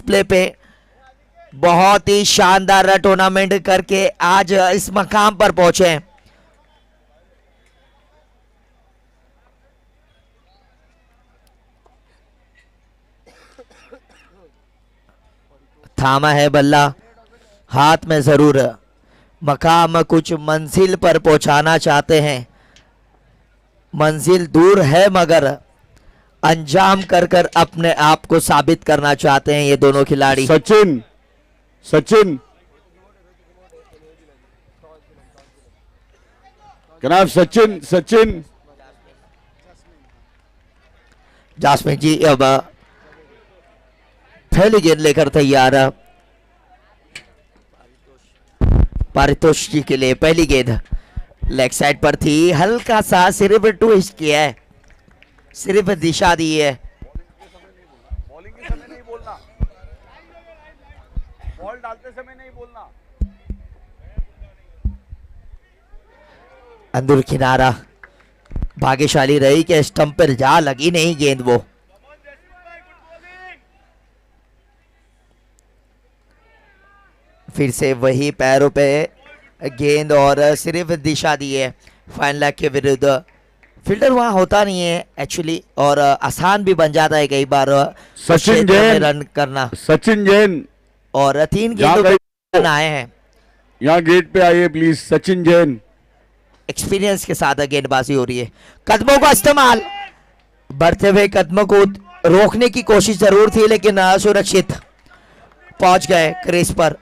Display पे बहुत ही शानदार टूर्नामेंट करके आज इस मकाम पर पहुंचे हैं। थामा है बल्ला हाथ में जरूर, मकाम कुछ मंजिल पर पहुंचाना चाहते हैं। मंजिल दूर है मगर अंजाम कर कर अपने आप को साबित करना चाहते हैं ये दोनों खिलाड़ी। सचिन सचिन जनाब, सचिन सचिन जासमीन जी अब पहली गेंद लेकर तैयार। पारितोष जी के लिए पहली गेंद लेग साइड पर थी, हल्का सा सिर्फ ट्विस्ट किया है, सिर्फ दिशा दी है। बॉलिंग के समय नहीं बोलना, बॉल डालते समय नहीं बोलना। अंदर किनारा भाग्यशाली रही कि स्टंप पर जा लगी नहीं गेंद। वो फिर से वही पैरों पे गेंद और सिर्फ दिशा दी है फाइन लेग के विरुद्ध। फील्डर वहां होता नहीं है एक्चुअली और आसान भी बन जाता है कई बार सचिन जैन रन करना। सचिन जैन और 3 गेंदों पे रन आए हैं। यहाँ गेट पे आइए प्लीज। सचिन जैन एक्सपीरियंस के साथ गेंदबाजी हो रही है। कदमों का इस्तेमाल, बढ़ते हुए कदमों को रोकने की कोशिश जरूर थी लेकिन सुरक्षित पहुंच गए क्रीज पर।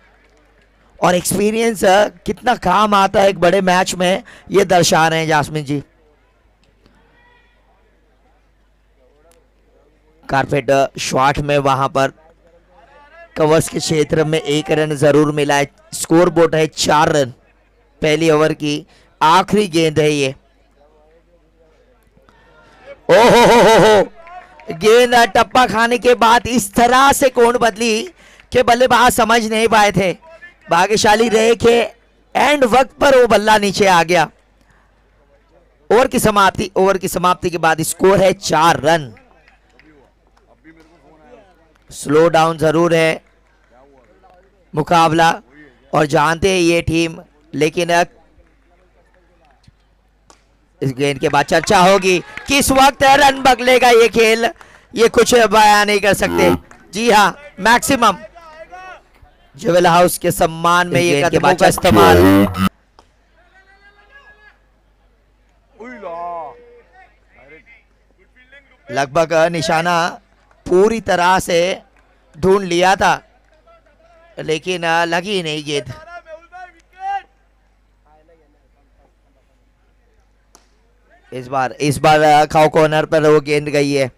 और एक्सपीरियंस कितना काम आता है एक बड़े मैच में ये दर्शा रहे हैं जासमीन जी। कारपेट शॉट में वहां पर कवर्स के क्षेत्र में 1 रन जरूर मिला है। स्कोर बोर्ड है 4 रन। पहली ओवर की आखिरी गेंद है ये। ओहो हो गेंद टप्पा खाने के बाद इस तरह से कोण बदली कि बल्लेबाज समझ नहीं पाए थे। भाग्यशाली रहे कि एंड वक्त पर वो बल्ला नीचे आ गया। ओवर की समाप्ति के बाद स्कोर है 4 रन। स्लो डाउन जरूर है मुकाबला और जानते हैं ये टीम, लेकिन इस गेंद के बाद चर्चा होगी किस वक्त रन बदलेगा ये खेल, ये कुछ बयान नहीं कर सकते। जी हाँ, मैक्सिमम जुवेल हाउस के सम्मान में ये के बाद इस्तेमाल। लगभग निशाना पूरी तरह से ढूंढ लिया था लेकिन लगी नहीं गेंद। इस बार खाओ कॉर्नर पर वो गेंद गई है।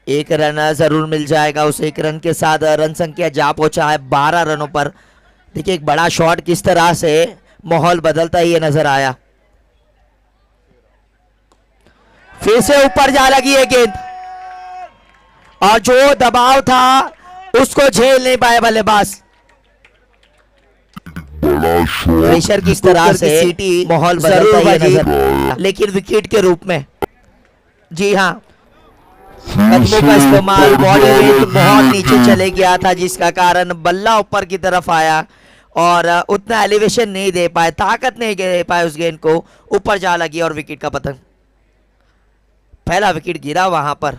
1 रन जरूर मिल जाएगा। उस 1 रन के साथ रन संख्या जा पहुंचा है 12 रनों पर। देखिए एक बड़ा शॉट किस तरह से माहौल बदलता ही नजर आया। फिर से ऊपर जा लगी है गेंद और जो दबाव था उसको झेल नहीं पाए बल्लेबाज। प्रेशर किस तरह से सीटी माहौल बदलता ही नजर, लेकिन विकेट के रूप में। जी हाँ, कदमों का इस्तेमाल, बॉडी वेट बहुत नीचे चले गया था जिसका कारण बल्ला ऊपर की तरफ आया और उतना एलिवेशन नहीं दे पाए, ताकत नहीं दे पाए उस गेंद को। ऊपर जा लगी और विकेट का पतन। पहला विकेट गिरा वहां पर।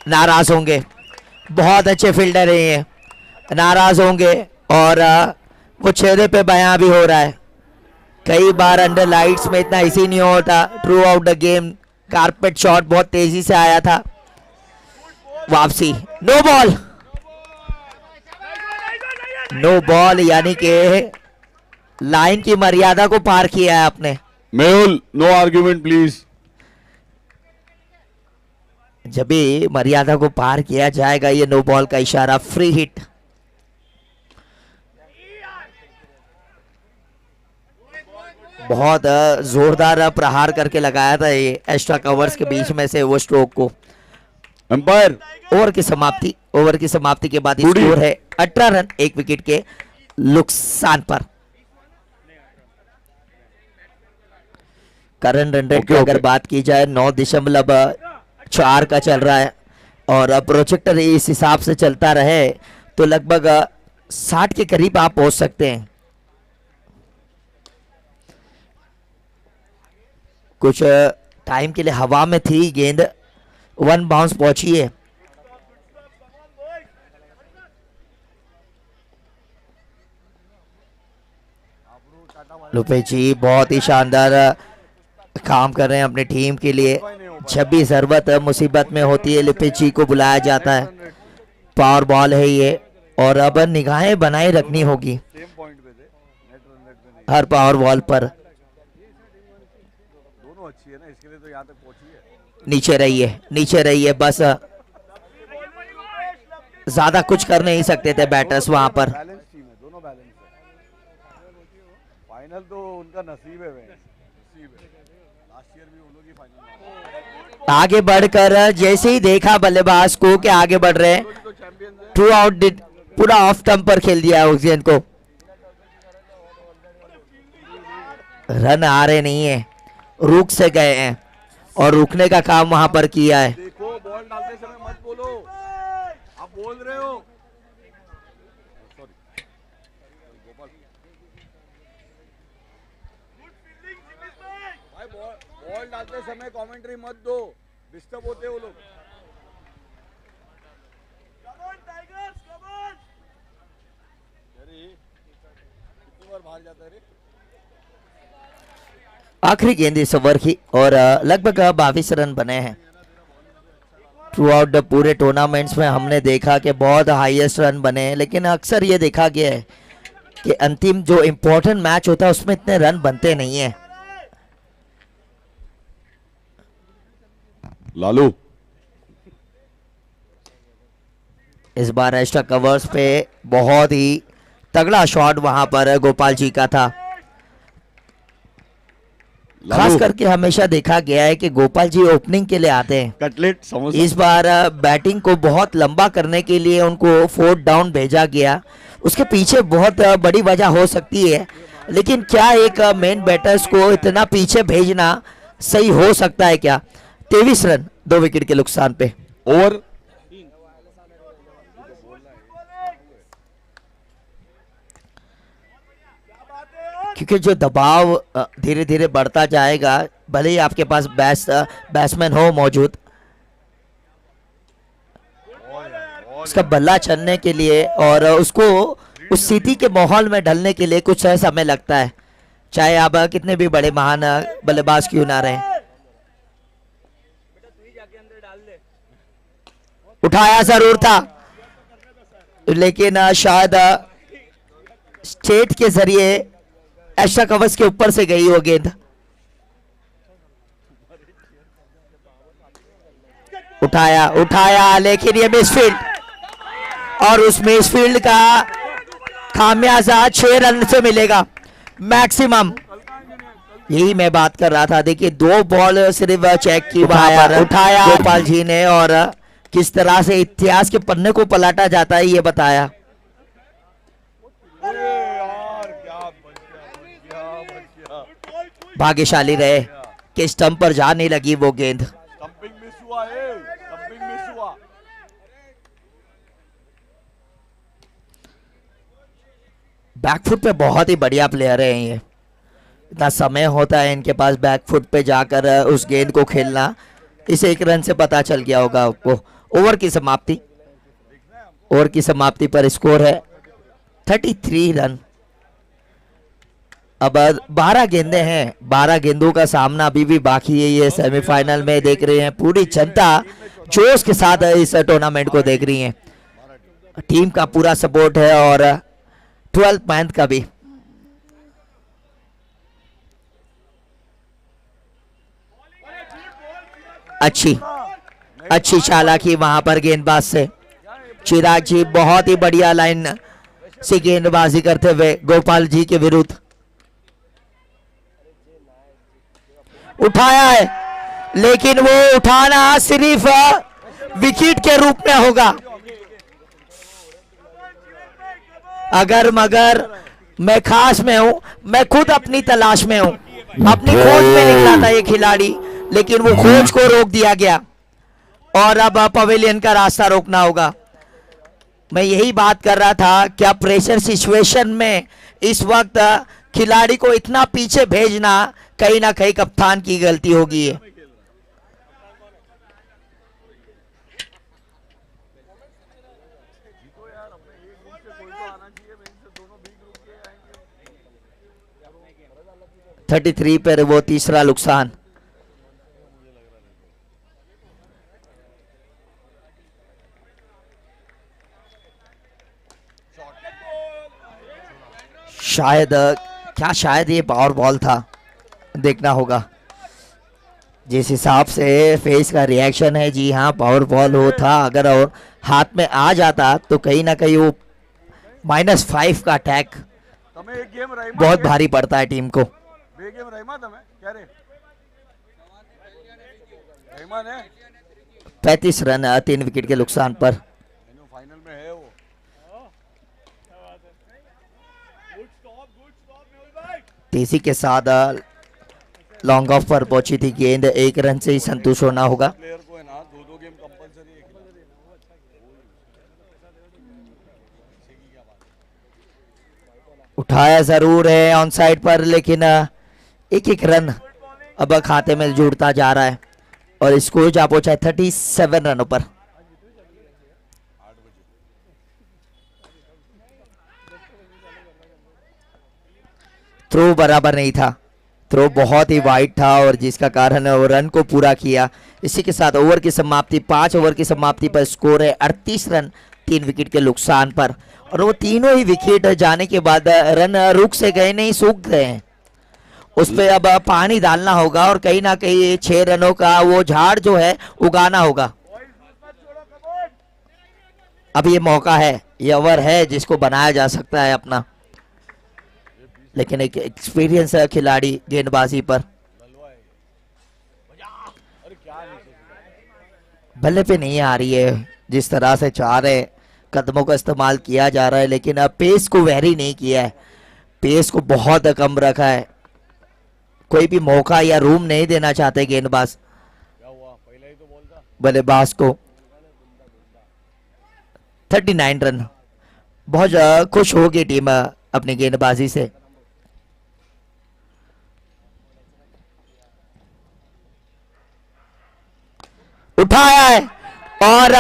नाराज होंगे, बहुत अच्छे फील्डर है ये, नाराज होंगे और वो चेहरे पे बयां भी हो रहा है। कई बार अंडर लाइट्स में इतना इजी नहीं होता। Through out the game carpet shot बहुत तेजी से आया था। वापसी नो बॉल, नो बॉल यानी कि लाइन की मर्यादा को पार किया है आपने। Mehul, no argument please. जब भी मर्यादा को पार किया जाएगा ये नो बॉल का इशारा। फ्री हिट, बहुत जोरदार प्रहार करके लगाया था ये एक्स्ट्रा कवर्स के बीच में से वो स्ट्रोक को। अंपायर, ओवर की समाप्ति ओवर की समाप्ति के बाद बूढ़ी। स्कोर है 18 रन, 1 विकेट के नुकसान पर। करंट रन रेट की ओके, अगर ओके। बात की जाए 9.4 का चल रहा है, और प्रोजेक्टर इस हिसाब से चलता रहे तो लगभग 60 के करीब आप पहुंच सकते हैं। कुछ टाइम के लिए हवा में थी गेंद, 1 बाउंस पहुंची है। लुपे जी बहुत ही शानदार काम कर रहे हैं अपनी टीम के लिए। जब भी जरूरत मुसीबत में होती है लुपे जी को बुलाया जाता है। पावर बॉल है ये, और अब निगाहें बनाए रखनी होगी सेम पॉइंट पे थे, नेट रन रेट पे नहीं। हर पावर बॉल पर। दोनों अच्छी है ना, इसके लिए तो यहाँ तक पहुंची है। नीचे रहिए बस, ज्यादा कुछ कर नहीं सकते थे बैटर्स वहां पर। बैलेंस टीम है, दोनों बैलेंस है। फाइनल तो उनका नसीब है, नसीब है। लास्ट ईयर भी वो लोग ही फाइनल। आगे बढ़कर जैसे ही देखा बल्लेबाज को कि आगे बढ़ रहे हैं, तो चैंपियंस है। टू आउट पूरा ऑफ स्टंप पर खेल दिया उस गेंद को। रन आ रहे नहीं है, रुक से गए हैं, और रुकने का काम वहां पर किया है। देखो बॉल डालते समय मत बोलो, आप बोल रहे हो। सॉरी गोपाल भाई, बॉल डालते समय कमेंट्री मत दो, डिस्टर्ब होते हैं वो लोग। अरे कितनी बार बाहर जाता है रे। आखिरी गेंद इस ओवर की, और लगभग 22 रन बने हैं। थ्रू आउट द पूरे टूर्नामेंट्स में हमने देखा कि बहुत हाईएस्ट रन बने हैं, लेकिन अक्सर ये देखा गया है कि अंतिम जो इम्पोर्टेंट मैच होता है उसमें इतने रन बनते नहीं है। लालू इस बार एक्स्ट्रा कवर्स पे बहुत ही तगड़ा शॉट वहां पर गोपाल जी का था। खास लालू करके हमेशा देखा गया है कि गोपाल जी ओपनिंग के लिए आते हैं। कटलेट समोसा। इस बार बैटिंग को बहुत लंबा करने के लिए उनको 4th डाउन भेजा गया। उसके पीछे बहुत बड़ी वजह हो सकती है, लेकिन क्या एक मेन बैटर्स को इतना पीछे भेजना सही हो सकता है क्या? 23 रन 2 विकेट के नुकसान पे। ओवर क्योंकि जो दबाव धीरे धीरे बढ़ता जाएगा, भले ही आपके पास बैट्समैन हो मौजूद, उसका बल्ला चलने के लिए और उसको उस स्थिति के माहौल में ढलने के लिए कुछ समय लगता है, चाहे आप कितने भी बड़े महान बल्लेबाज क्यों ना रहे। उठाया जरूर था, लेकिन शायद स्टेट के जरिए एक्स्ट्रा कवर्स के ऊपर से गई वो गेंद। उठाया लेकिन ये मिसफील्ड, और उस मिसफील्ड का खामियाजा 6 रन से मिलेगा मैक्सिमम। यही मैं बात कर रहा था। देखिए 2 बॉल सिर्फ चेक की, उठाया गोपाल जी ने, और किस तरह से इतिहास के पन्ने को पलटा जाता है ये बताया। भाग्यशाली रहे कि स्टंप पर जा नहीं लगी वो गेंद। स्टंपिंग मिस हुआ है, स्टंपिंग मिस हुआ। बैकफुट पे बहुत ही बढ़िया प्लेयर है ये। इतना समय होता है इनके पास बैकफुट पे जाकर उस गेंद को खेलना। इस 1 रन से पता चल गया होगा आपको। ओवर की समाप्ति पर स्कोर है 33 रन। अब 12 गेंदें हैं, 12 गेंदों का सामना अभी भी बाकी है। ये सेमीफाइनल में देख रहे हैं, पूरी जनता जोश के साथ इस टूर्नामेंट को देख रही है। टीम का पूरा सपोर्ट है और 12th मैन का भी। अच्छी चालाकी वहां पर गेंदबाज से। चिराग जी बहुत ही बढ़िया लाइन से गेंदबाजी करते हुए गोपाल जी के विरुद्ध। उठाया है, लेकिन वो उठाना सिर्फ विकेट के रूप में होगा। अगर मगर मैं खास में हूं, मैं खुद अपनी तलाश में हूं, अपनी खोज में निकला था ये खिलाड़ी, लेकिन वो खोज को रोक दिया गया और अब पवेलियन का रास्ता रोकना होगा। मैं यही बात कर रहा था, क्या प्रेशर सिचुएशन में इस वक्त खिलाड़ी को इतना पीछे भेजना कहीं ना कहीं कप्तान की गलती होगी। है जीतो यार, अपने एक ग्रुप से कोई तो आना चाहिए, मेन से दोनों बी ग्रुप के आएंगे। 33 पर वो तीसरा नुकसान। शायद शायद ये पावर बॉल था, देखना होगा जिस हिसाब से फेस का रिएक्शन है। जी हाँ, पावर बॉल हो था, अगर और हाथ में आ जाता तो कहीं ना कहीं वो -5 का अटैक बहुत भारी पड़ता है टीम को। बे गेम रहमा तमें क्या रे रहमान है 35 रन 3 विकेट के नुकसान पर। फाइनल में है वो। तेजी के साथ लॉन्ग ऑफ पर पहुंची थी गेंद, 1 रन से ही संतुष्ट होना होगा। प्लेयर को है ना 2-2 गेम कंपलसरी है। उठाया जरूर है ऑन साइड पर, लेकिन एक रन अब खाते में जुड़ता जा रहा है और स्कोर जा पहुंचा है 37 रनों पर। थ्रो बराबर नहीं था, थ्रो बहुत ही वाइड था और जिसका कारण वो रन को पूरा किया। इसी के साथ ओवर की समाप्ति, 5 ओवर की समाप्ति पर स्कोर है 38 रन 3 विकेट के नुकसान पर। और वो तीनों ही विकेट जाने के बाद रन रुक से गए नहीं, सूख गए हैं, उस पर अब पानी डालना होगा और कहीं ना कहीं 6 रनों का वो झाड़ जो है उगाना होगा। अब ये मौका है, ये ओवर है जिसको बनाया जा सकता है अपना, लेकिन एक एक्सपीरियंस है खिलाड़ी गेंदबाजी पर। बल्ले पे नहीं आ रही है जिस तरह से चाह रहे, कदमों का इस्तेमाल किया जा रहा है, लेकिन अब पेस को वेरी नहीं किया है, पेस को बहुत कम रखा है, कोई भी मौका या रूम नहीं देना चाहते गेंदबाज बल्लेबाज को। 39 रन, बहुत खुश होगी टीम अपनी गेंदबाजी से। उठाया है और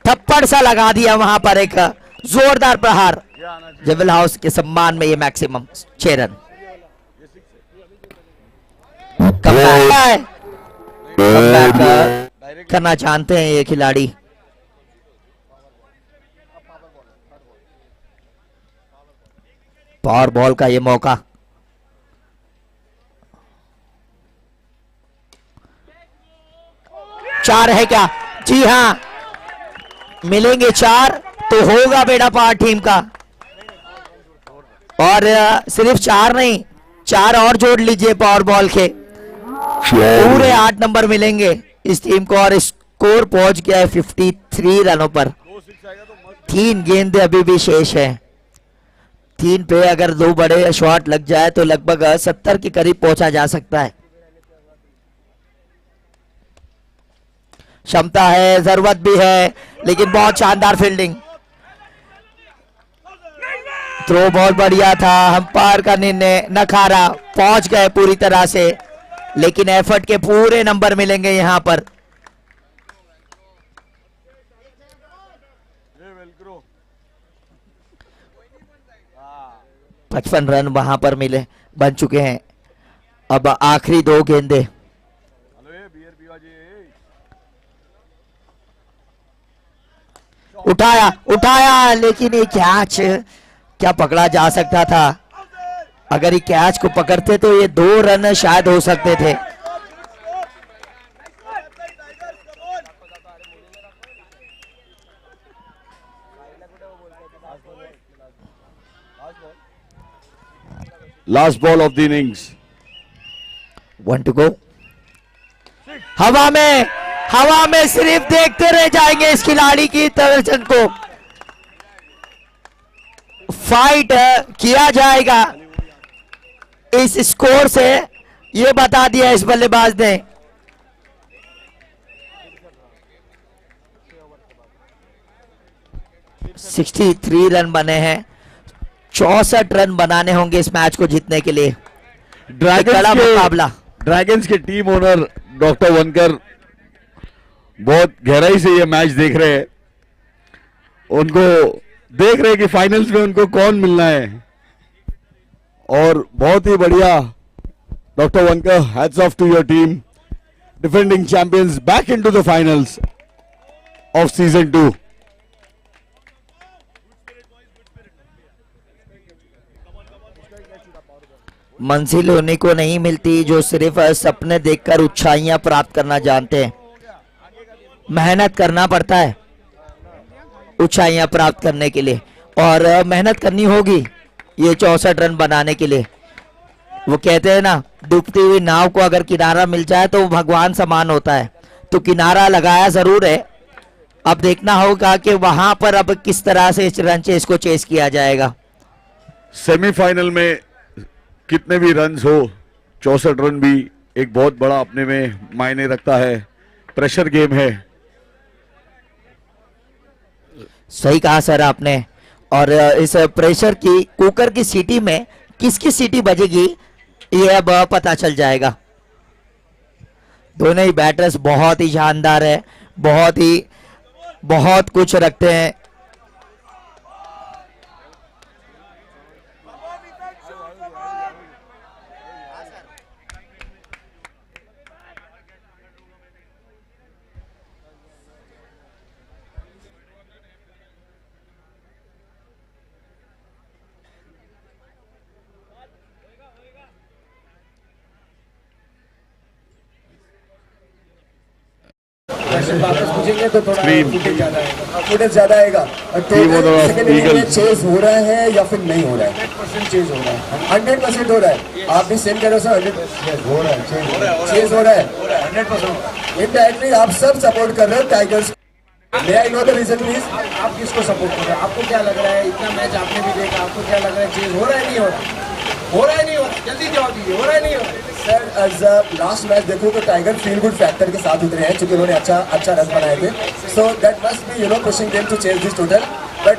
थप्पड़ सा लगा दिया वहां पर, एक जोरदार प्रहार। जेविल हाउस के सम्मान में ये मैक्सिमम 6 रन। कमबैक करना चाहते हैं ये खिलाड़ी। पावर बॉल का ये मौका, चार है क्या? जी हाँ, मिलेंगे 4 तो होगा बेड़ा पार टीम का। और सिर्फ 4 नहीं, 4 और जोड़ लीजिए पावर बॉल के, पूरे 8 नंबर मिलेंगे इस टीम को। और स्कोर पहुंच गया है 53 रनों पर। 3 गेंदें अभी भी शेष है, 3 पे अगर 2 बड़े शॉट लग जाए तो लगभग 70 के करीब पहुंचा जा सकता है। क्षमता है, जरूरत भी है, लेकिन बहुत शानदार फील्डिंग। थ्रो बहुत बढ़िया था, अंपायर का निर्णय नकारा, पहुंच गए पूरी तरह से, लेकिन एफर्ट के पूरे नंबर मिलेंगे यहां पर। 55 रन वहां पर मिले, बन चुके हैं। अब आखिरी 2 गेंदें। उठाया उठाया, लेकिन ये कैच क्या पकड़ा जा सकता था? अगर ये कैच को पकड़ते तो ये 2 रन शायद हो सकते थे। Last ball of the innings. 1 to go। हवा में सिर्फ देखते रह जाएंगे इस खिलाड़ी की तर्जन को। फाइट किया जाएगा इस स्कोर से, ये बता दिया इस बल्लेबाज ने। (63 रन बने हैं, 64 रन बनाने होंगे इस मैच को जीतने के लिए। कड़ा मुकाबला। ड्रैगन्स के टीम ओनर डॉक्टर वनकर बहुत गहराई से ये मैच देख रहे हैं, उनको देख रहे हैं कि फाइनल्स में उनको कौन मिलना है, और बहुत ही बढ़िया doctor Wankar, hats off to your team, defending champions back into the finals of season 2। मंजिल उन्हीं को नहीं मिलती जो सिर्फ सपने देखकर ऊंचाइयां प्राप्त करना जानते हैं। मेहनत करना पड़ता है ऊंचाइयां प्राप्त करने के लिए, और मेहनत करनी होगी ये 64 रन बनाने के लिए। वो कहते हैं ना, डूबती हुई नाव को अगर किनारा मिल जाए तो वो भगवान समान होता है। तो किनारा लगाया जरूर है, अब देखना होगा कि वहां पर अब किस तरह से इस रन चेस को चेस किया जाएगा। सेमीफाइनल में कितने भी रन हो, 64 रन भी एक बहुत बड़ा अपने में मायने रखता है। प्रेशर गेम है। सही कहा सर आपने। और इस प्रेशर की कुकर की सीटी में किसकी सीटी बजेगी ये अब पता चल जाएगा। दोनों ही बैटर्स बहुत ही शानदार है, बहुत कुछ रखते हैं। वापस पूछेंगे तो थोड़ा Screen. फुटेज ज्यादा आएगा। Team of the second inning में Eagles. चेज हो रहा है या फिर नहीं हो रहा है? 100% चेज हो रहा है, 100% हो रहा है। आप भी सेम कह रहे हो सर? 100% हो रहा है, चेज हो रहा है 100%। इनडायरेक्टली आप सब सपोर्ट कर रहे हो tigers. May I know the reason please? आप किसको सपोर्ट कर रहे हैं? आपको क्या लग रहा है, इतना मैच आपने भी देखा, आपको क्या लग रहा है, चेज हो रहा है नहीं हो रहा? हो रहा है नहीं हो रहा? जल्दी जवाब दीजिए, हो रहा है नहीं हो रहा? सर एज लास्ट मैच देखो तो टाइगर फील गुड फैक्टर के साथ उतरे हैं, क्योंकि उन्होंने अच्छा रन बनाए थे। So that must be pushing them to chase this total, but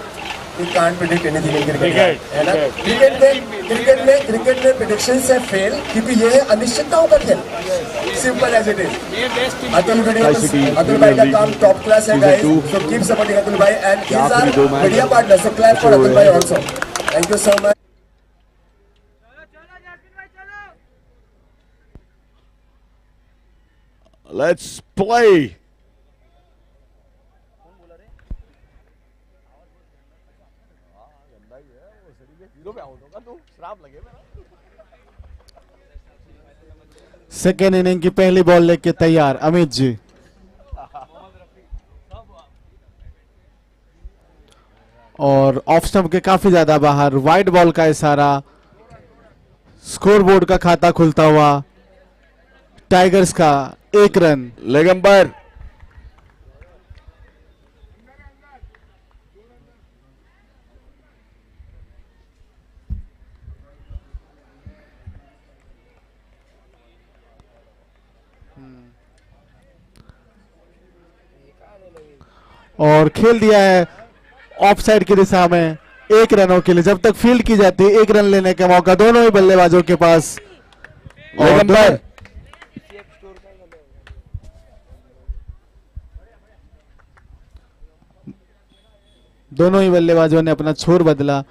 you can't predict anything in cricket, है ना? क्रिकेट में प्रेडिक्शंस है फेल, क्योंकि ये है अनिश्चितताओं का खेल। Simple as it is. Atul भाई का काम टॉप क्लास है guys, so keep supporting Atul भाई एंड ही इज आवर बढ़िया partner, so clap for Atul भाई also. Thank you so much. Let's play. Second inning की पहली बॉल लेके तैयार अमित जी। और ऑफ स्टंप के काफी ज्यादा बाहर, वाइड बॉल का इशारा, स्कोरबोर्ड का खाता खुलता हुआ, टाइगर्स का 1 रन। Leg umpire. और खेल दिया है ऑफ साइड की दिशा में 1 रनों के लिए। जब तक फील्ड की जाती है 1 रन लेने का मौका दोनों ही बल्लेबाजों के पास। Leg umpire. दोनों ही बल्लेबाजों ने अपना छोर बदला।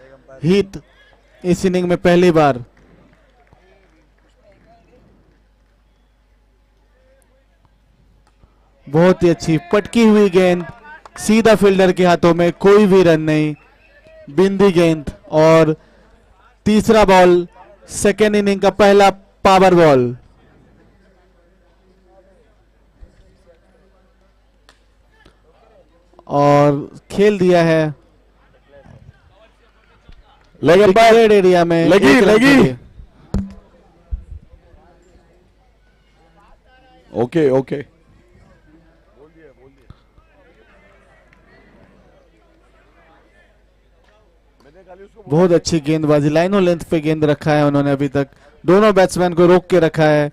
हित इस इनिंग में पहली बार। बहुत ही अच्छी पटकी हुई गेंद, सीधा फील्डर के हाथों में, कोई भी रन नहीं, बिंदी गेंद। और तीसरा बॉल सेकेंड इनिंग का पहला पावर बॉल। और खेल दिया है लेग अंपायर। एरिया में लगी, 1 रन लगी। के लिए। Okay okay. बहुत अच्छी गेंदबाजी, लाइनों लेंथ पे गेंद रखा है उन्होंने अभी तक, दोनों बैट्समैन को रोक के रखा है।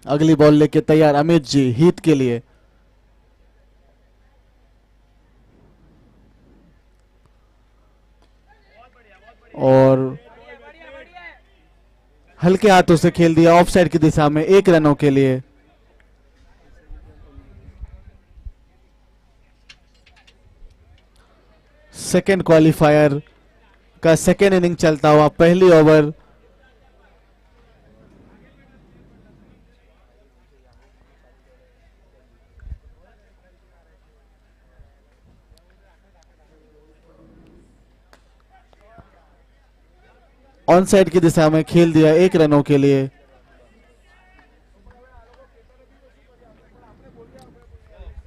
अगली बॉल लेके तैयार अमित जी हीथ के लिए। और हल्के हाथों से खेल दिया ऑफ साइड की दिशा में, 1 रनों के लिए। सेकेंड क्वालिफायर का सेकेंड इनिंग चलता हुआ, पहली ओवर ऑन साइड की दिशा में खेल दिया 1 रनों के लिए।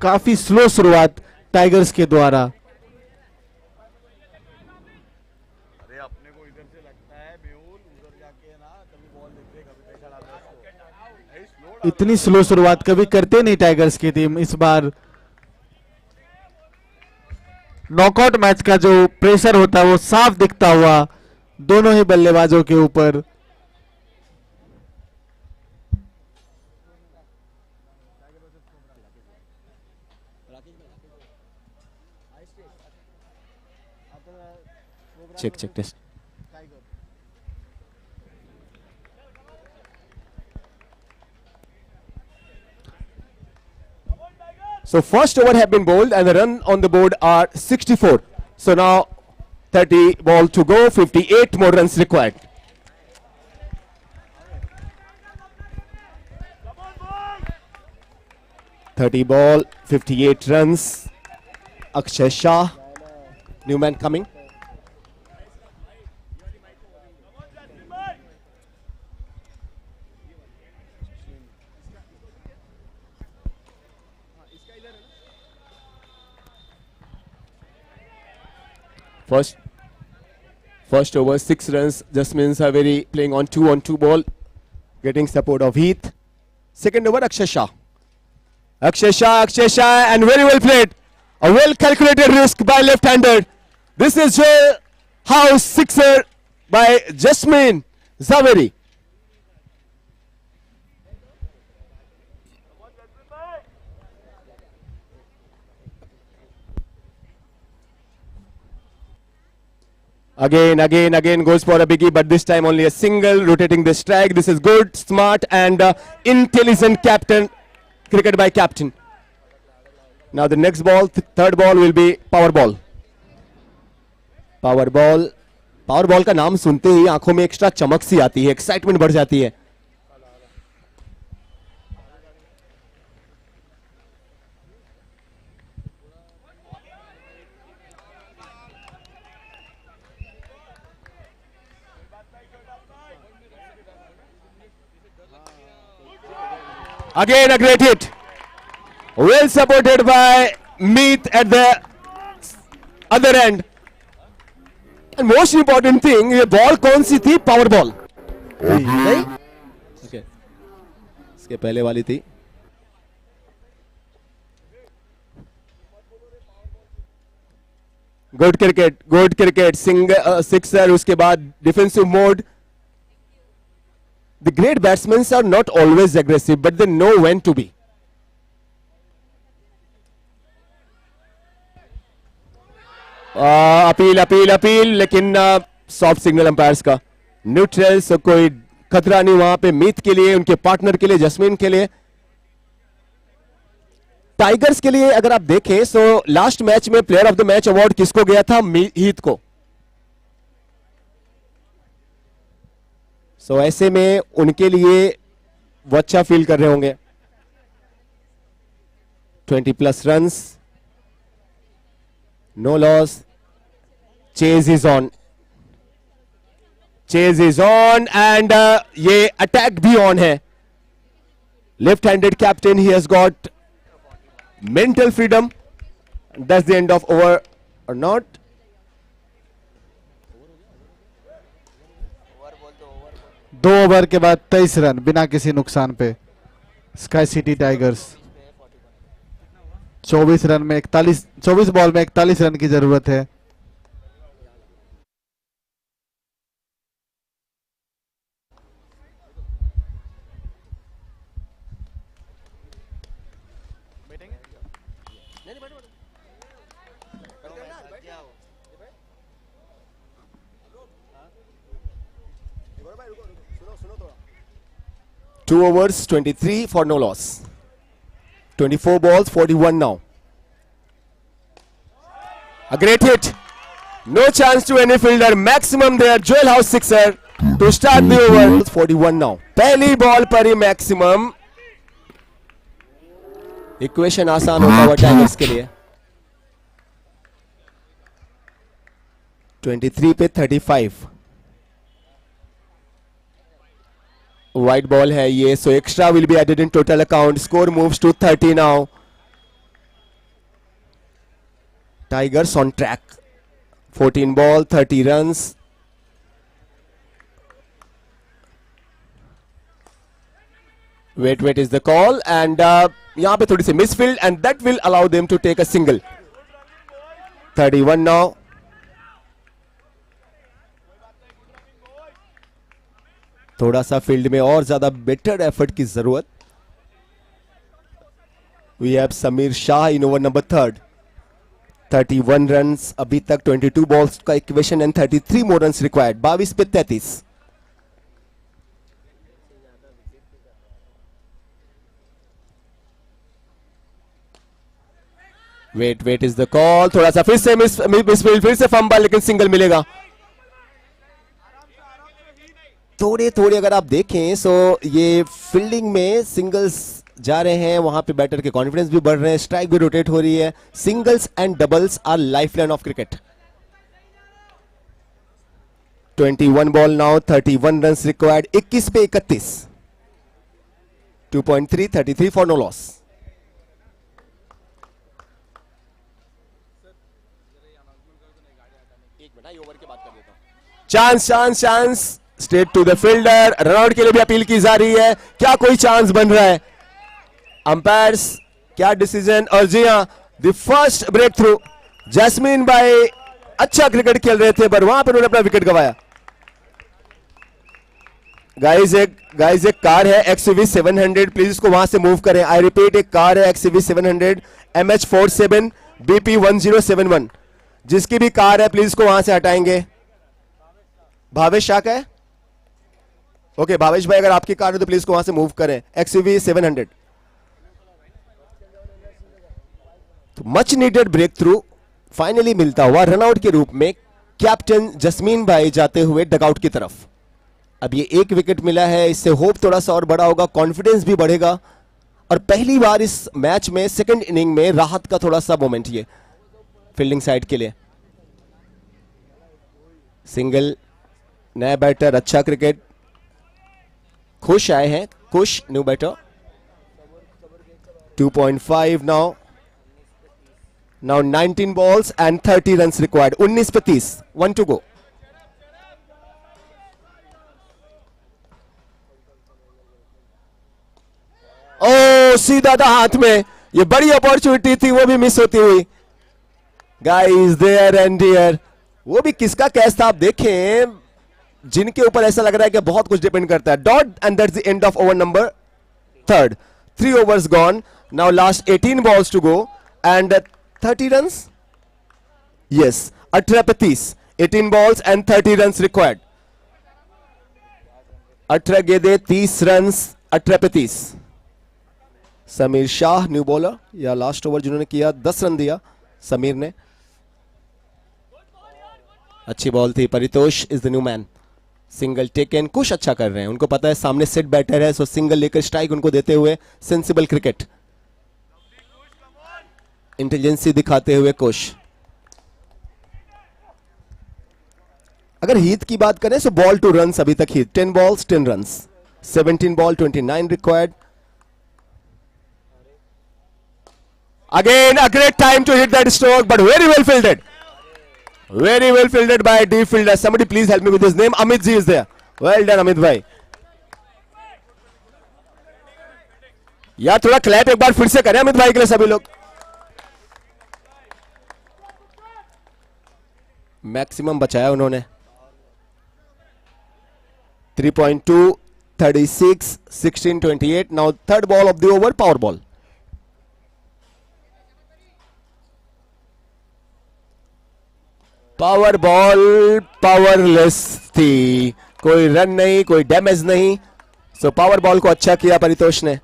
काफी स्लो शुरुआत टाइगर्स के द्वारा। अरे अपने को इधर से लगता है मेहुल उधर जाके ना कभी बॉल देखते कभी पैसा डालते इसको। इतनी स्लो शुरुआत कभी करते नहीं टाइगर्स की टीम। इस बार नॉकआउट मैच का जो प्रेशर होता है वो साफ दिखता हुआ दोनों ही बल्लेबाजों के ऊपर। check test. So first over have been bowled and the run on the board are 64. So now 30 ball to go, 58 more runs required. "30 ball, 58 runs. Akshay Shah, new man coming. First over, 6 runs. Jasmine Saveri playing on 2-on-2 ball, getting support of Heath. Second over, Akshay Shah, and very well played. A well calculated risk by left-hander. This is a house sixer by Jasmine Zaveri. Again goes for a biggie, but this time only a single, rotating the strike. This is good, smart and intelligent captain cricket by captain. Now the next ball, third ball will be power ball. Power ball का नाम सुनते ही आंखों में extra चमक सी आती है, excitement बढ़ जाती है. Again a great hit, well supported by Meet at the other end. And most important thing, ये बॉल कौन सी थी? पावर बॉल नहीं, इसके पहले वाली थी. Good cricket, sixer. उसके बाद defensive mode. The great batsmen are not always aggressive, but they know when to be. Appeal, लेकिन सॉफ्ट सिग्नल अंपायर्स का. न्यूट्रल, सो कोई खतरा नहीं वहां पे मीत के लिए, उनके पार्टनर के लिए, जस्मीन के लिए. टाइगर्स के लिए अगर आप देखें सो लास्ट मैच में player of the match award किसको गया था? हीथ को. सो ऐसे में उनके लिए वो अच्छा फील कर रहे होंगे. 20+ runs, no loss. Chase is on and ये अटैक भी ऑन है. Left handed captain, he has got mental freedom. That's the end of over और नॉट. दो ओवर के बाद 23 रन बिना किसी नुकसान पे स्काई सिटी टाइगर्स. 24 रन में 24 बॉल में 41 रन की जरूरत है। Two overs, 23 for no loss. 24 balls, 41 now. A great hit. No chance to any fielder. Maximum there. Joel House sixer to start the over. 41 now. पहली ball पर ही maximum. Equation आसान होता हुआ टाइगर्स के लिए. 23 पे 35. White ball है ये, so extra will be added in total account. Score moves to 30 now. Tigers on track. 14 ball, 30 runs. Wait is the call, and यहाँ पे थोड़ी सी misfield, and that will allow them to take a single. 31 now. थोड़ा सा field में और ज्यादा better effort की जरूरत. We have Sameer Shah in over number 3. 31 runs अभी तक, 22 बॉल्स का equation and 33 more runs required. 22 पे 33. Wait is the call. थोड़ा सा फिर से मिसफील्ड, फिर से फंबल, लेकिन सिंगल मिलेगा. थोड़े अगर आप देखें सो ये फील्डिंग में सिंगल्स जा रहे हैं, वहां पे बैटर के कॉन्फिडेंस भी बढ़ रहे हैं, स्ट्राइक भी रोटेट हो रही है. Singles and doubles are lifeline of cricket. 21 ball now, 31 runs required. 21 पे 31. 2.3, 33 for no loss. Chance straight to the fielder. Run out के लिए भी अपील की जा रही है. क्या कोई चांस बन रहा है? अंपायर्स क्या डिसीजन? और जी हां, the first breakthrough. Jasmine भाई अच्छा क्रिकेट खेल रहे थे, पर वहां पर उन्होंने अपना विकेट गंवाया. गाइस एक कार है XUV 700, प्लीज इसको वहां से मूव करें. आई रिपीट, एक कार है XUV 700 MH47 BP 1071. जिसकी भी कार है प्लीज इसको वहां से हटाएंगे. भावेश शाह का है? ओके भावेश भाई, अगर आपकी कार है तो प्लीज को वहां से मूव करें. XUV 700. तो much needed breakthrough finally मिलता हुआ रनआउट के रूप में कैप्टन जस्मीन भाई जाते हुए डगआउट की तरफ. अब ये एक विकेट मिला है, इससे होप थोड़ा सा और बड़ा होगा, कॉन्फिडेंस भी बढ़ेगा, और पहली बार इस मैच में सेकंड इनिंग में राहत का थोड़ा सा मोमेंट ये फील्डिंग साइड के लिए. सिंगल, नया बैटर, अच्छा क्रिकेट. खुश आए हैं, खुश new batter. 2.5 now. 19 balls and 30 runs required. 19 पे 30. 1 to go. ओ सीधा था हाथ में. ये बड़ी अपॉर्चुनिटी थी, वो भी मिस होती हुई. गाइस देयर एंड डियर, वो भी किसका कैच था आप देखें, जिनके ऊपर ऐसा लग रहा है कि बहुत कुछ डिपेंड करता है. Dot and that's the end of over number 3. 3 overs gone. Now last 18 balls to go and 30 runs. Yes, 18 पे 30. 18 balls and 30 runs required. 18 गेंदे, 30 runs. 18 पे 30. समीर शाह न्यू बॉलर, या लास्ट ओवर जिन्होंने किया 10 रन दिया समीर ने. अच्छी बॉल थी. Paritosh is the new man. Single taken. कुछ अच्छा कर रहे हैं, उनको पता है सामने सेट बैटर है, सो सिंगल लेकर स्ट्राइक उनको देते हुए सेंसिबल क्रिकेट, इंटेलिजेंसी दिखाते हुए कुश. अगर हीथ की बात करें सो बॉल टू रन्स अभी तक Heath. 10 balls 10 runs. 17 ball 29 required. Again a great time to hit that stroke, but very well fielded. Very well fielded by deep fielder. Somebody please help me with his name. Amit ji is there. Well done Amit bhai. यार थोड़ा clap एक बार फिर से करें अमित भाई के लिए सभी लोग. मैक्सिमम बचाया उन्होंने। 3.2, 36, 16, 28. Now third ball of the over, power ball. Power ball powerless थी, कोई रन नहीं, कोई डैमेज नहीं। सो पावर बॉल को अच्छा किया परितोष ने।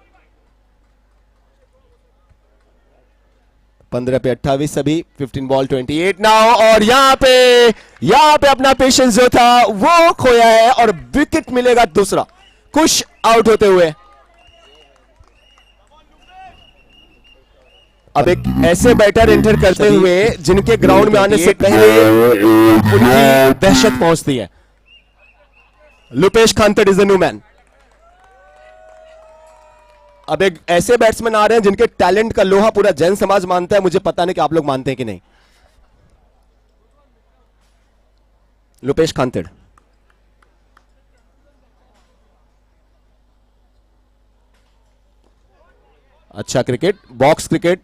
15 पे 28 अभी, 15 बॉल 28 नाउ। और यहां पे अपना पेशेंस जो था वो खोया है और विकेट मिलेगा दूसरा, खुश आउट होते हुए। अब एक ऐसे बैटर एंटर करते हुए जिनके ग्राउंड में आने से पहले उनकी दहशत पहुंचती है। लुपेश खानतड़ इज द न्यू मैन। अब एक ऐसे बैट्समैन आ रहे हैं जिनके टैलेंट का लोहा पूरा जैन समाज मानता है। मुझे पता नहीं कि आप लोग मानते हैं कि नहीं। लुपेश खानतड़, अच्छा क्रिकेट, बॉक्स क्रिकेट।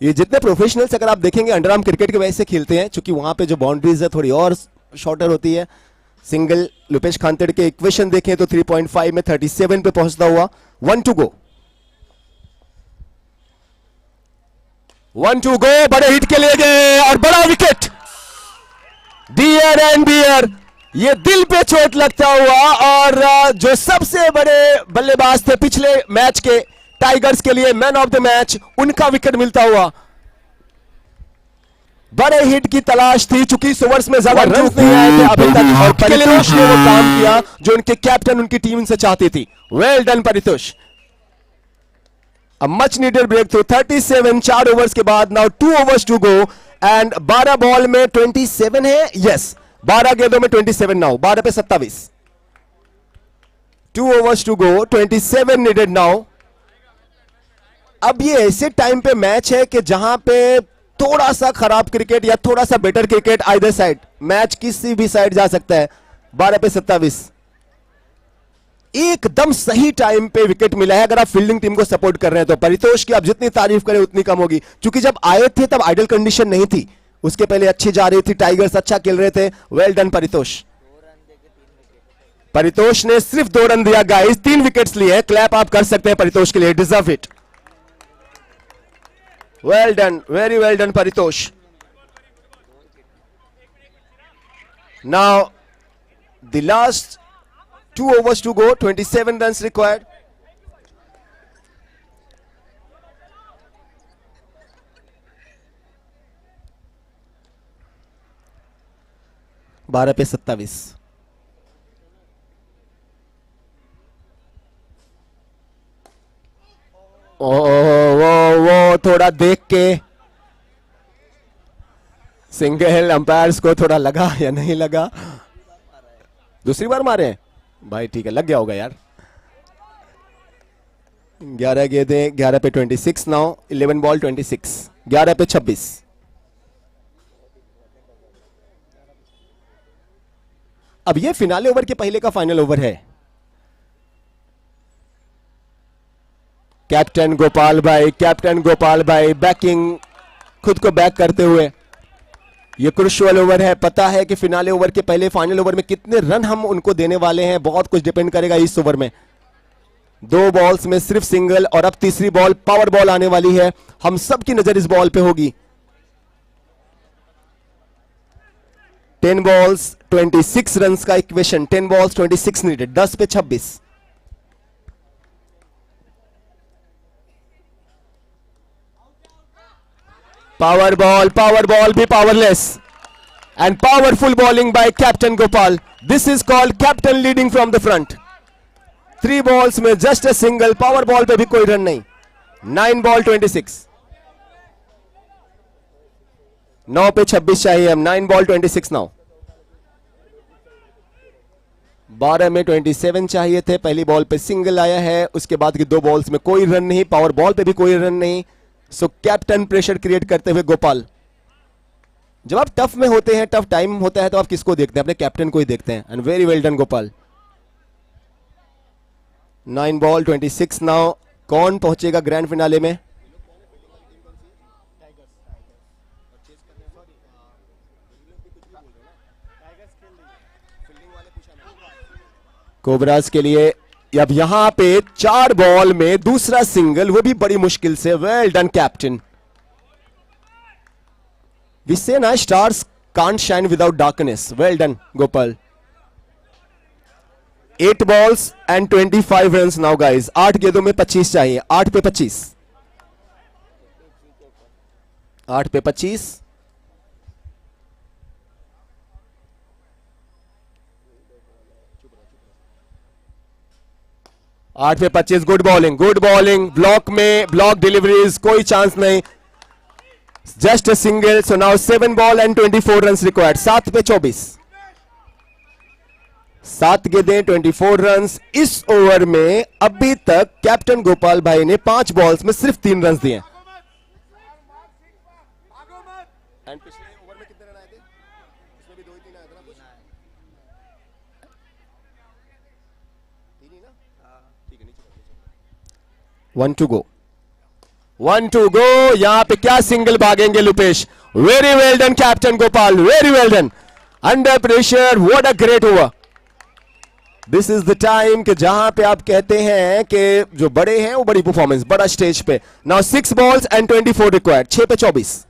ये जितने प्रोफेशनल्स अगर आप देखेंगे अंडरआर्म क्रिकेट के वजह से खेलते हैं, क्योंकि वहां पे जो बाउंड्रीज है थोड़ी और शॉर्टर होती है। सिंगल लुपेश खानतड़ के इक्वेशन देखें तो 3.5 में 37 पे पहुंचता हुआ। 1 to go, 1 to go, बड़े हिट के लिए गए और बड़ा विकेट। डियर एंड बियर, ये दिल पे चोट लगता हुआ और जो सबसे बड़े बल्लेबाज थे पिछले मैच के टाइगर्स के लिए मैन ऑफ द मैच, उनका विकेट मिलता हुआ। बड़े हिट की तलाश थी, चूंकि इस ओवर्स में ज्यादा रन नहीं आए थे अभी तक और परितोष ने वो काम किया जो उनके कैप्टन उनकी टीम से चाहती थी। Well done Paritosh. A much needed breakthrough. 37 4 overs के बाद। Now 2 overs to go and 12 ball में 27 है। यस, 12 गेंदों में 27 नाउ, 12 पे 27। 2 overs to go, 27 needed now. अब ये ऐसे टाइम पे मैच है कि जहां पे थोड़ा सा खराब क्रिकेट या थोड़ा सा better cricket either side, match किसी भी साइड जा सकता है। 12 पे 27, एकदम सही टाइम पे विकेट मिला है। अगर आप फील्डिंग टीम को सपोर्ट कर रहे हैं तो परितोष की आप जितनी तारीफ करें उतनी कम होगी, क्योंकि जब आए थे तब आइडल कंडीशन नहीं थी, उसके पहले अच्छी जा रही थी, टाइगर्स अच्छा खेल रहे थे। Well done Paritosh. परितोष ने सिर्फ 2 रन दिया गाइस, 3 विकेट्स लिए हैं। क्लैप आप कर सकते हैं परितोष के लिए, deserve it. Well done, very well done Paritosh. Now the last 2 overs to go, 27 runs required. बारह पे 27। वो थोड़ा देख के सिंगल अंपायर्स को थोड़ा लगा या नहीं लगा। दूसरी बार मारे हैं भाई, ठीक है, लग गया होगा यार। 11 गेंदें, 11 पे 26 नाउ। 11 बॉल 26, 11 पे 26। अब ये फिनाले ओवर के पहले का फाइनल ओवर है। कैप्टन गोपाल भाई बैकिंग, खुद को बैक करते हुए। ये क्रुशियल ओवर है। पता है कि फिनाले ओवर के पहले फाइनल ओवर में कितने रन हम उनको देने वाले हैं, बहुत कुछ डिपेंड करेगा इस ओवर में। 2 बॉल्स में सिर्फ सिंगल और अब तीसरी बॉल पावर बॉल आने वाली है। हम सबकी नजर इस बॉल पे होगी। 10 बॉल्स 26 रन का इक्वेशन, 10 बॉल्स 26 नीडेड, 10 पे 26। पावर बॉल भी powerless and powerful bowling by captain Gopal. This is called captain leading from the front. 3 balls में just a single, power ball पे भी कोई रन नहीं। 9 बॉल 26, 9 पे 26 चाहिए हम। 9 बॉल 26 नाउ। 12 में 27 चाहिए थे। पहली बॉल पे सिंगल आया है, उसके बाद की 2 बॉल्स में कोई रन नहीं, पावर बॉल पे भी कोई रन नहीं। सो कैप्टन प्रेशर क्रिएट करते हुए गोपाल। जब आप टफ में होते हैं, टफ टाइम होता है, तो आप किसको देखते हैं? अपने कैप्टन को ही देखते हैं। And very well done Gopal. 9 ball 26 now. कौन पहुंचेगा ग्रैंड फिनाले में? कोबराज के लिए अब यहां पे 4 बॉल में दूसरा सिंगल, वो भी बड़ी मुश्किल से। Well done captain. वी से ना stars can't shine without darkness. Well done Gopal. 8 balls and 25 runs now guys। 8 गेंदों में 25 चाहिए। 8 पे 25। 8 पे 25। आठ पे 25। Good bowling, good bowling. Block में ब्लॉक डिलीवरीज, कोई चांस नहीं। Just a single. So now 7 ball and 24 runs required. 7 पे 24। 7 गेंदें 24 रन्स। इस ओवर में अभी तक कैप्टन गोपाल भाई ने 5 बॉल्स में सिर्फ 3 रन्स दिए। एंड पिछले ओवर में कितने रन आए थे? इसमें भी 2-3 आए थे ना कुछ? 3 ही ना? ठीक है, नीचे 1 to go। 1 to go। यहां पे क्या सिंगल भागेंगे Lupesh. Very well done captain Gopal, very well done. Under pressure, what a great over. This is the time कि जहां पे आप कहते हैं कि जो बड़े हैं वो बड़ी परफॉर्मेंस, बड़ा स्टेज पे। Now 6 balls and 24 required. 6 पे 24।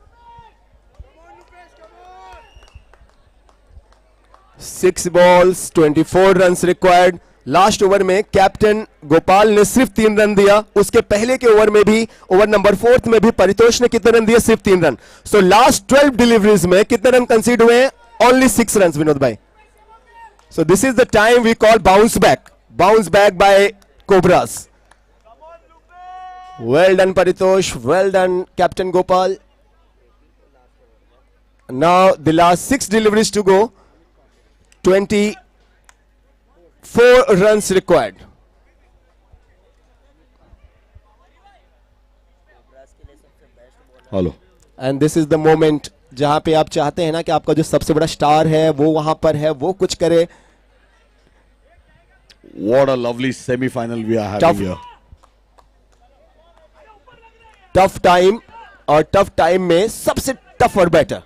6 balls 24 runs required. Last over में कैप्टन गोपाल ने सिर्फ 3 रन दिया। उसके पहले के ओवर में भी, ओवर नंबर 4 में भी परितोष ने कितने रन दिए? सिर्फ 3 रन। सो लास्ट 12 डिलीवरीज में कितने रन कंसीड हुए? ओनली 6 रन विनोद भाई। So this is the time we call bounce back by Cobras. Well done Paritosh, well done Captain Gopal. Now the last 6 deliveries to go. 24 runs required. Hello. And this is the moment जहां पे आप चाहते हैं ना कि आपका जो सबसे बड़ा स्टार है वो वहां पर है, वो कुछ करे। What a lovely semi-final we are having here. Tough time, और टफ टाइम में सबसे टफ और better.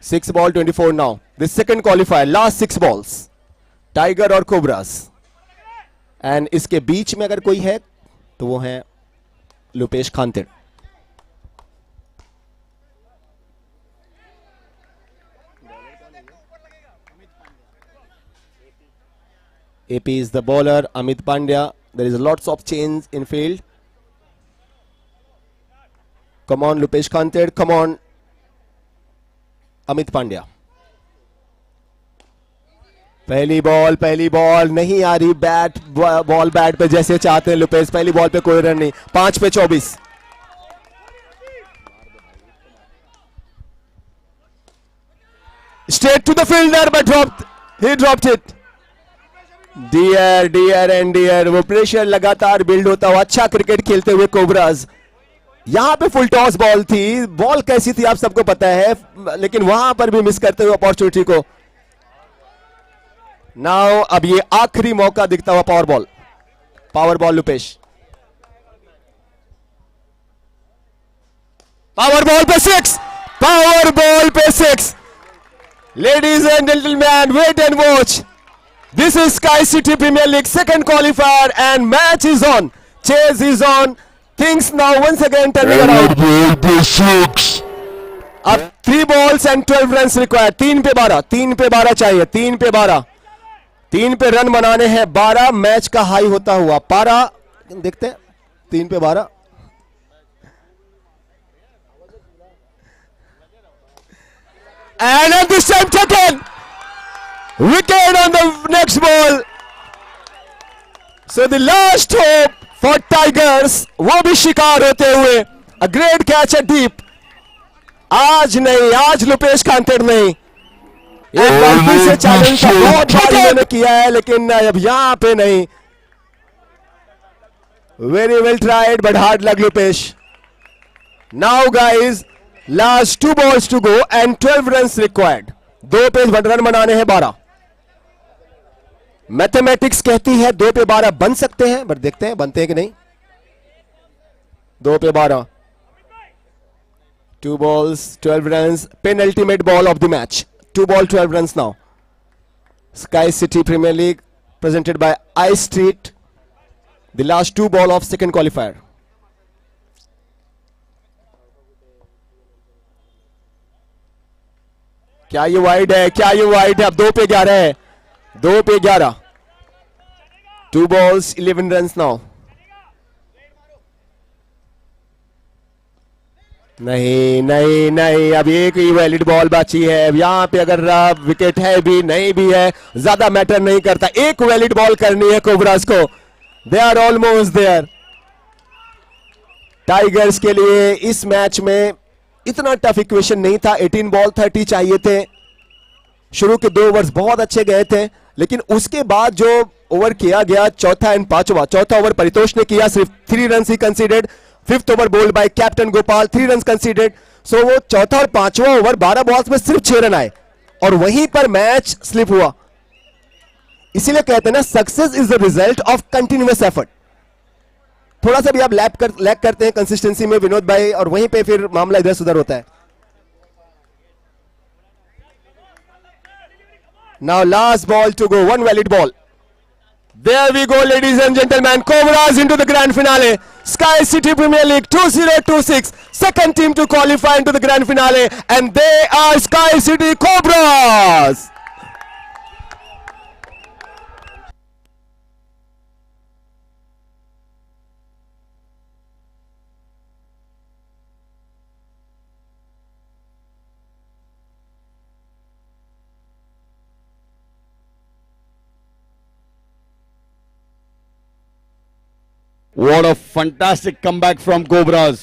6 ball 24 now. This second qualifier, last 6 balls। Tiger और कोबरास। एंड इसके बीच में अगर कोई है तो वो है लुपेश खानतेड़। AP is the bowler, Amit Pandya. There is lots of change in field. Come on, Lupesh Khanted. Come on, Amit Pandya. पहली बॉल नहीं आ रही। बॉल बैट पे जैसे चाहते हैं लुपेश। पहली बॉल पे कोई रन नहीं। 5 पे 24। Straight to the fielder, but he dropped it. Dear and dear, वो प्रेशर लगातार बिल्ड होता हुआ अच्छा क्रिकेट खेलते हुए कोबराज। यहां पे फुल टॉस बॉल थी। बॉल कैसी थी आप सबको पता है, लेकिन वहां पर भी मिस करते हुए अपॉर्चुनिटी को। नाउ अब ये आखिरी मौका दिखता हुआ power ball Lupesh. Power ball पे 6। पावर बॉल पे 6। Ladies and gentleman, wait and watch. This is Sky City Premier League second qualifier and match is on. Chase is on. Things now once again turning around. अब 3 balls and 12 runs required. 3 पे 12 चाहिए। 3 पे 12। 3 पे run बनाने हैं 12। Match का high होता हुआ पारा देखते हैं। 3 पे 12। And at this time taken. Wicket on the next ball. So the last hope for Tigers, वो भी शिकार होते हुए। A great catch at deep. आज नहीं, आज लुपेश खानतेड़ नहीं। एक बार फिर से चैलेंज का बहुत बार इन्होंने किया है, लेकिन अब यहां पे नहीं। Very well tried, but hard luck लुपेश। Now guys, last 2 balls to go and 12 runs required. 2 पे रन बनाने हैं 12। मैथमेटिक्स कहती है 2 पे 12 बन सकते हैं, बट देखते हैं बनते हैं कि नहीं। 2 पे 12। 2 balls 12 runs। Penultimate ball of the match. 2 ball 12 runs now. Sky City Premier League presented by I Street. The last 2 ball of second qualifier. क्या ये वाइड है, क्या ये वाइड है? अब 2 पे 11 है, 2 पे 11. 2 balls 11 runs now. नहीं नहीं नहीं, अब एक ही वैलिड बॉल बची है. अब यहां पे अगर विकेट है भी नहीं भी है ज्यादा मैटर नहीं करता. एक वैलिड बॉल करनी है कोबराज को. They are almost there. Tigers के लिए इस मैच में इतना टफ इक्वेशन नहीं था. 18 बॉल 30 चाहिए थे. शुरू के 2 ओवर्स बहुत अच्छे गए थे, लेकिन उसके बाद जो ओवर किया गया चौथा एंड पांचवा, चौथा ओवर परितोष ने किया, सिर्फ 3 रन ही conceded. 5th over bowled by captain Gopal, 3 run conceded. सो वो चौथा और पांचवा ओवर 12 बॉल्स में सिर्फ 6 रन आए और वहीं पर मैच स्लिप हुआ. इसीलिए कहते हैं ना, success is the result of continuous effort. थोड़ा सा भी आप लैक करते हैं कंसिस्टेंसी में विनोद भाई, और वहीं पे फिर मामला इधर सुधर होता है. Now last ball to go, 1 valid ball. There we go, ladies and gentlemen. Cobras into the grand finale. Sky City Premier League 2026. Second team to qualify into the grand finale, and they are Sky City Cobras. What a fantastic comeback from Cobras.